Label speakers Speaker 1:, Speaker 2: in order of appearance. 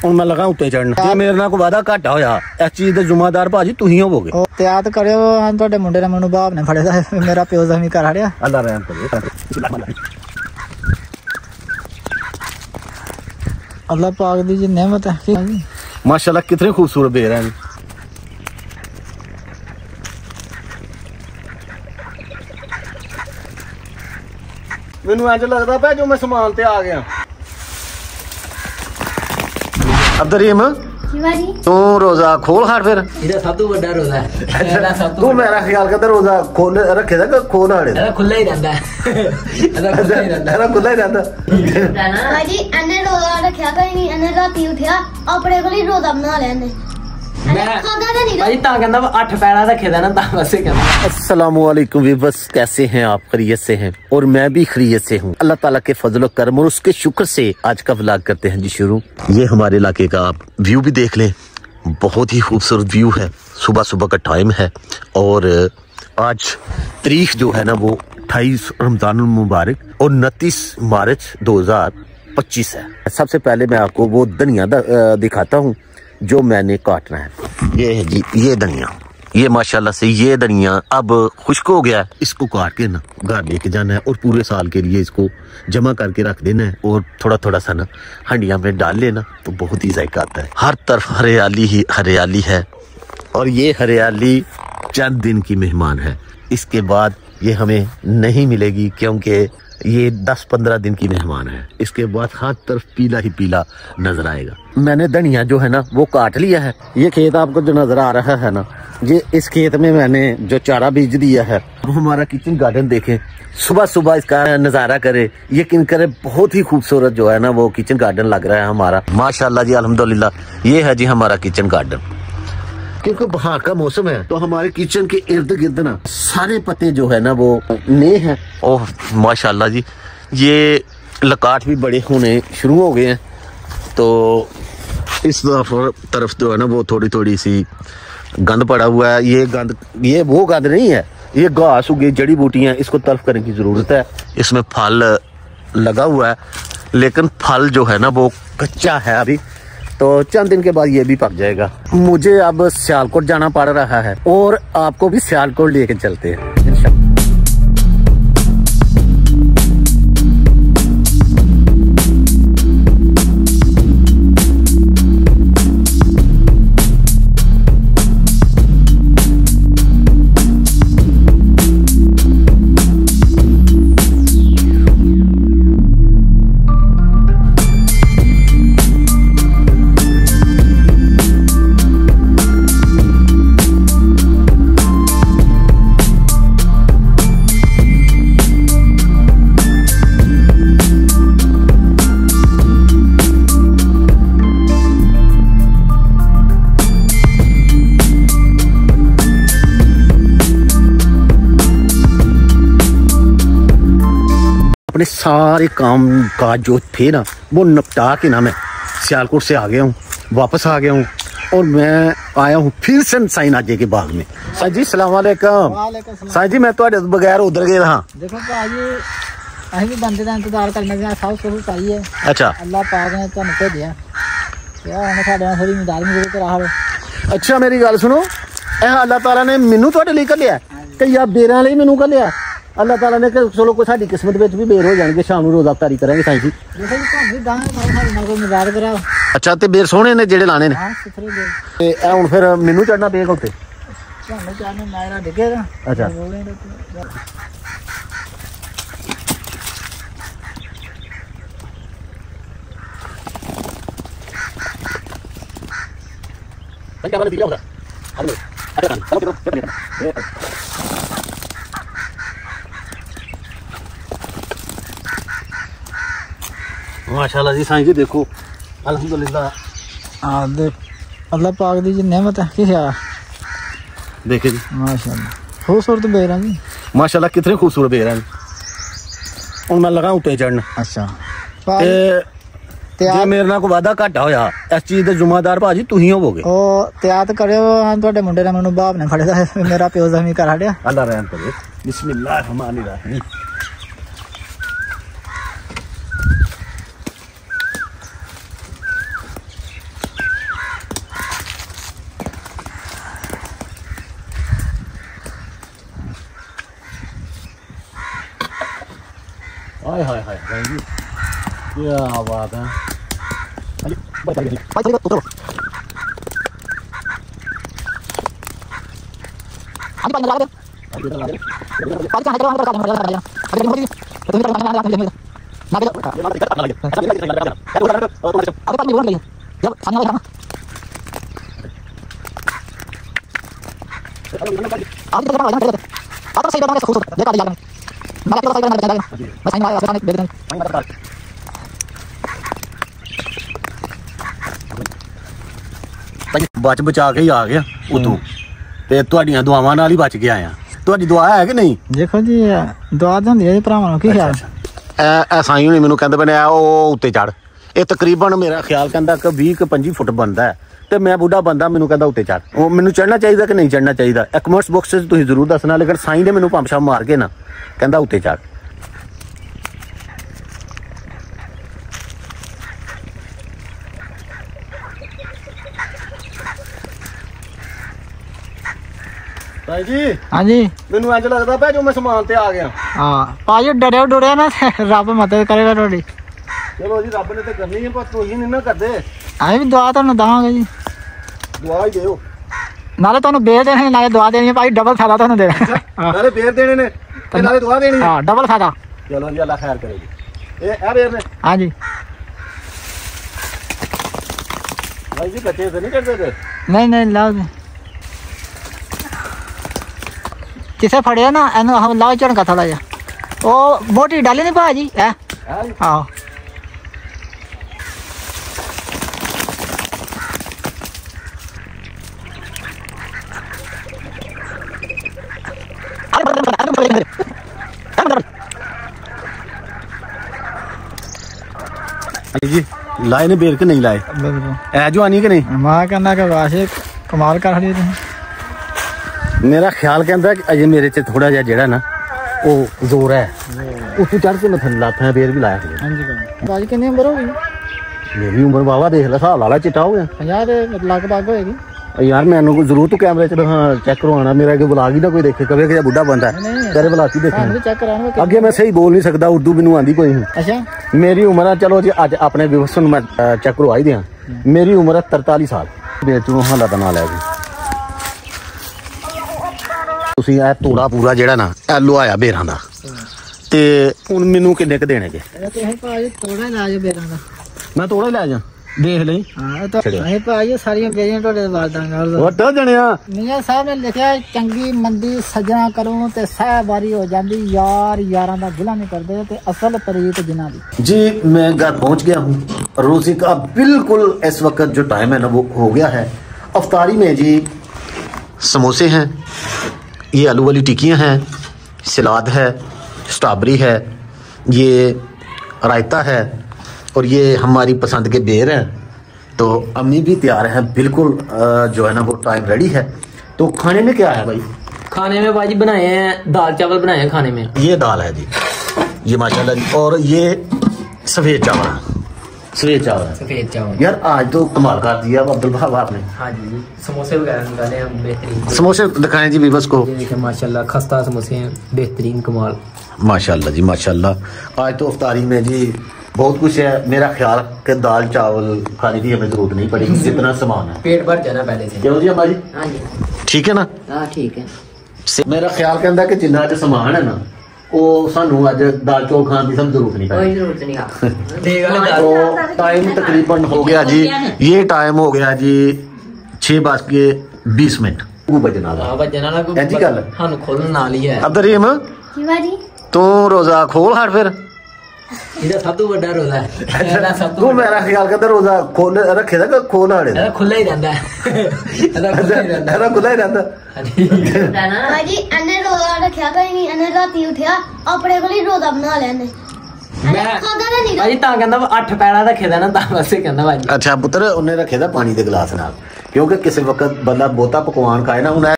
Speaker 1: ਹੁਣ ਮੈਂ ਲਗਾ ਉੱਤੇ ਚੜਨ ਜੇ ਮੇਰੇ ਨਾਲ ਕੋਈ ਵਾਦਾ ਘਾਟਾ ਹੋਇਆ ਇਸ ਚੀਜ਼ ਦੇ ਜ਼ਿੰਮੇਦਾਰ ਭਾਜੀ ਤੁਸੀਂ ਹੋਵੋਗੇ।
Speaker 2: ਤਿਆਰ ਕਰਿਓ ਹਾਂ ਤੁਹਾਡੇ ਮੁੰਡੇ ਨੇ ਮੈਨੂੰ ਬਾਪ ਨੇ ਫੜਿਆ ਮੇਰਾ ਪਿਓ ਜ਼ਮੀਨ ਕਰ ਹੜਿਆ।
Speaker 1: ਅੱਲਾ ਰਹਿਮ ਕਰੇ।
Speaker 2: अल्लाह पाक दी जी नेमत है
Speaker 1: माशाल्लाह कितने खूबसूरत बेर हैं। मैनू इंज लगता पे जो मैं समान ते आ गया। अब्दुर्रहीम तू रोजा खोल हार फिर
Speaker 2: सब तो बड़ा रोजा है।
Speaker 1: तू मेरा ख्याल करता रोजा खोल रखे था खोल हाड़े
Speaker 2: खुला ही रहता है
Speaker 1: खुला ही रहता
Speaker 3: जी। इन्हें रोजा रखा कहीं नहीं, इन्हें राती उठा अपने को रोजा बना लिया।
Speaker 1: अस्सलामुअलैकुम व्यूअर्स, कैसे हैं आप? खैरियत से हैं और मैं भी खैरियत से हूँ। अल्लाह ताला के फजल और करम और उसके शुक्र से आज का व्लॉग करते हैं जी शुरू। ये हमारे इलाके का आप व्यू भी देख लें, बहुत ही खूबसूरत व्यू है। सुबह सुबह का टाइम है और आज तारीख जो है ना वो 28 रमजान मुबारक और 29 मार्च 2025 है। सबसे पहले मैं आपको वो धनिया दिखाता हूँ जो मैंने काटना है। ये है जी ये धनिया, ये माशाल्लाह से ये धनिया अब खुश्क हो गया है। इसको काट के ना घर लेके जाना है और पूरे साल के लिए इसको जमा करके रख देना है और थोड़ा थोड़ा सा ना हंडिया में डाल लेना तो बहुत ही जायका आता है। हर तरफ हरियाली ही हरियाली है और ये हरियाली चंद दिन की मेहमान है, इसके बाद ये हमें नहीं मिलेगी क्योंकि ये 10-15 दिन की मेहमान है। इसके बाद हर तरफ पीला ही पीला नजर आएगा। मैंने धनिया जो है ना वो काट लिया है। ये खेत आपको जो नजर आ रहा है ना, ये इस खेत में मैंने जो चारा बीज दिया है। वो हमारा किचन गार्डन देखें, सुबह सुबह इसका नजारा करे, यकीन करे बहुत ही खूबसूरत जो है ना वो किचन गार्डन लग रहा है हमारा। माशाल्लाह जी अल्हम्दुलिल्लाह। ये है जी हमारा किचन गार्डन। क्योंकि बहार का मौसम है तो हमारे किचन के इर्द गिर्द ना सारे पत्ते जो है ना वो नए हैं। ओह माशाल्लाह जी, ये लकाट भी बड़े होने शुरू हो गए हैं तो इस तरफ जो है ना वो थोड़ी थोड़ी सी गंद पड़ा हुआ है। ये वो गंद नहीं है, ये घास उगे जड़ी बूटियां, इसको तल्फ करने की जरूरत है। इसमें फल लगा हुआ है लेकिन फल जो है ना वो कच्चा है अभी, तो चंद दिन के बाद ये भी पक जाएगा। मुझे अब सियालकोट जाना पड़ रहा है और आपको भी सियालकोट लेके चलते हैं इंशाल्लाह। अपने सारे काम काज जो थे ना वो निपटा के ना मैं सियालकोट से आ गया हूँ, वापस आ गया हूँ और मैं आया हूँ फिर से साईनाजे के बाग में। साईं जी सलाम वालेकुम। साईं जी मैं तो बगैर उधर गया हाँ।
Speaker 2: देखो भाजी अभी भी बंदे का इंतजार करने का सब कुछ चाहिए।
Speaker 1: अच्छा
Speaker 2: अल्लाह पाक ने तो निकल दिया क्या हमें साढ़े थोड़ी मिदार में जरूरत रहा।
Speaker 1: अच्छा मेरी गल सुनो, अल्लाह ताला ने मैनू तुहाडे लई घल्लिया कि या बेरां लई मैनू घल्लिया? अल्लाह ताला ने चलो कोई साडी किस्मत विच भी बेर हो जाएंगे, शाम को रोजा अफ्तारी करेंगे साईं जी। अच्छा ते बेर सोहणे ने जेड़े लाने ने ते ए हुण फिर मैनू चढ़ना पेगा उत्ते? अच्छा माशाल्लाह जी साईं जी देखो अल्हम्दुलिल्लाह।
Speaker 2: अल्लाह पाक दी जी नेमत है क्या
Speaker 1: देखे जी
Speaker 2: माशाल्लाह खूबसूरत बेर है जी।
Speaker 1: माशाल्लाह कितने खूबसूरत बेर हैं। हुण मैं लगा उत्ते चढ़न।
Speaker 2: अच्छा
Speaker 1: जे मेरे नाल कोई वादा घाटा होया इस चीज दे जिम्मेदार भाजी तुसीं होवोगे।
Speaker 2: ओ तैयार करियो हां तुहाडे मुंडे ने मैनू बाप ने फड़िया मेरा पियो जमीन कर हड़िया।
Speaker 1: अल्लाह रहम करे। बिस्मिल्लाह रहमान रहीम। हाय हाय हाय भाई जी, क्या बात है। बच बचा के ही आ गया उतों ते तुहाडियां दुआवां नाल ही बच के आया। तुहाडी दुआ है कि नहीं?
Speaker 2: देखो जी दुआ तो होंदी है भरावां नूं, की ख्याल
Speaker 1: ए साईं हुणी मैनूं कहंदे बने ओ उत्ते चढ़। ये तकरीबन मेरा ख्याल कहंदा कि 20-25 फुट बनदा है ते मैं बुढ़ा बंदा, मैनूं कहंदा उत्ते चढ़। ओ मैनूं चढ़ना चाहिदा कि नहीं चढ़ना चाहिदा? कमेंट्स बॉक्स च तुसीं जरूर दसना। लेकिन साईं ने मैनूं पंप छाप मार के ना कहंदा उत्ते चढ़। भाई जी,
Speaker 2: हाँ जी,
Speaker 1: मैनूं इंज लगदा पिया जो मैं समान ते आ गया।
Speaker 2: हाँ भाजी डरिया डुरिया ना रब मदद करेगा थोड़ी।
Speaker 1: चलो जी, रब ने तो करनी है पर तुसीं नहीं ना करदे।
Speaker 2: असीं भी दुआ तुहानूं देवांगे जी,
Speaker 1: दुआ ही दिओ।
Speaker 2: नाले तुहानूं बेल देनी नाले दुआ देनी है भाई, डबल फायदा तुहानूं देना।
Speaker 1: नाले बेर देने ने ते नाले दुआ देनी है।
Speaker 2: हाँ डबल फायदा।
Speaker 1: चलो जी, अल्लाह खैर करेगी। ए बेर ने
Speaker 2: हाँ जी,
Speaker 1: भाई जी बच्चे तो नहीं करते थे?
Speaker 2: नहीं नहीं लाओ जी, किसे फड़िया ना एनू हम लाओ झड़का थोड़ा जा। ओ मोटी डाली नहीं भाजी है। हाँ
Speaker 1: जी लाए ने बेर के नहीं लाए? ऐ जो आनी कि नहीं?
Speaker 2: मैं कहना कि वैसे कमाल कर खड़ी तुम।
Speaker 1: मेरा ख्याल कहता है कि अजे मेरे च थोड़ा जिहा जेड़ा ना वो जोर है, उसी चढ़ के मैं थल्ले लाथा बेर भी लाया।
Speaker 2: हाँ जी भाजी कितनी उम्र होगी?
Speaker 1: मेरी उम्र बाबा देख ला, हिसाब ला ला, चिट्टा हो गया।
Speaker 2: 50 लगभग होएगी
Speaker 1: यार। मैनू जरूर तू कैमरे च चेक करवाना, मेरा अगे बुला ही ना कोई देखे, कभी कि बुढ़ा बंदा है तेरे बुला की देखे।
Speaker 2: चेक कराना
Speaker 1: अगे मैं सही बोल नहीं सकता, उर्दू मैनू आंदी कोई नहीं।
Speaker 2: अच्छा
Speaker 1: मेरी उम्र है, चलो जी अज अपने व्यूअर्स मैं चेक करवा ही दिया। मेरी उम्र है 43 साल। बेचू हाला का ना लै जी तुसीं ए तोड़ा पूरा जेड़ा ना ए लुआया बेरां दा ते हुण मैनू किन्ने क देने जे?
Speaker 2: थोड़ा ला जो बेरां दा।
Speaker 1: मैं थोड़ा ही लै जा, देख लई।
Speaker 2: हाँ तो असीं भाई सारियां बेरियां टोडे वाल दांगा।
Speaker 1: वट जणिया
Speaker 2: मियां साहब ने लिखिया चंगी मंदी सजना करूं ते सह बारी हो जांदी, यार यारां दा गिला नहीं करदे ते असल प्रीत जिन्हां दी। जी
Speaker 1: मैं घर पहुंच गया हूँ। रोज़ी का बिल्कुल इस वक्त जो टाइम है ना वो हो गया है। अफ्तारी में जी समोसे हैं, ये आलू वाली टिक्कियाँ हैं, सलाद है, स्ट्रॉबेरी है, ये रायता है और ये हमारी पसंद के बेर हैं। तो अम्मी भी तैयार है बिल्कुल, जो है ना वो टाइम रेडी है। तो खाने में क्या है भाई?
Speaker 4: खाने में भाजी बनाए हैं दाल चावल बनाए हैं खाने में।
Speaker 1: ये दाल है जी, ये माशाल्लाह जी, और ये सफ़ेद चावल। सफ़ेद चावल,
Speaker 4: सफेद चावल।
Speaker 1: यार आज तो कमाल कर दिया अब्दुल भाई आपने।
Speaker 4: हाँ जी, समोसे वगैरह निकाले हम बेहतरीन।
Speaker 1: समोसे दिखाएं जी वीवर्स को।
Speaker 4: ये देखिए माशाल्लाह खस्ता समोसे हैं, बेहतरीन कमाल।
Speaker 1: माशाल्लाह जी माशाल्लाह। आज तो अफ्तारी में जी बहुत कुछ है। मेरा ख्याल कि दाल चावल खाने की हमें जरूरत नहीं पड़ेगी, जितना सामान है
Speaker 4: पेट भर जाना पहले से।
Speaker 1: क्यों जी हमारी?
Speaker 4: हाँ जी
Speaker 1: ठीक है ना?
Speaker 4: हाँ ठीक है।
Speaker 1: मेरा ख्याल कहता है कि जिन्ना अज समान है ना वो सानू अज दाल चौल खाने की सब जरूरत नहीं
Speaker 4: कोई
Speaker 1: पड़ेगी।
Speaker 4: जरूरत नहीं।
Speaker 1: तो टाइम तकरीबन हो गया जी, ये टाइम हो गया जी 6:20। वो बजना ऐसी गल
Speaker 4: ਸਾਨੂੰ ਖੋਲਣ ਨਾਲ ਹੀ ਹੈ।
Speaker 1: अब्दुल
Speaker 3: शिवाजी
Speaker 1: तू रोजा खोल हट फिर।
Speaker 4: ਇਹਦਾ ਸਭ ਤੋਂ ਵੱਡਾ ਰੋਜ਼ਾ ਹੈ। ਇਹਦਾ ਸਭ
Speaker 1: तू
Speaker 4: ਤੋਂ
Speaker 1: मेरा ख्याल कहता रोजा खोल रखे था खोल हाड़े
Speaker 4: ਇਹਦਾ ਖੁੱਲਾ ਹੀ ਰਹਿੰਦਾ ਹੈ। ਇਹਦਾ ਖੁੱਲਾ ਹੀ ਰਹਿੰਦਾ
Speaker 1: मेरा खुला ही रहता।
Speaker 3: भाजी एने रोजा रखिया कोई नहीं, एने राती उठिया अपने को रोजा बना लेने।
Speaker 4: ਮੈਂ ਭਾਜੀ ਤਾਂ ਕਹਿੰਦਾ 8 ਪੈੜਾ ਰੱਖੇ ਦਾ ਨਾ ਤਾਂ ਵਸੇ ਕਹਿੰਦਾ ਭਾਜੀ।
Speaker 1: अच्छा पुत्र उन्हें रखे था पानी के गिलास नाल, क्योंकि किसी वक्त बंदा बहुता पकवान खाए ना उन्हें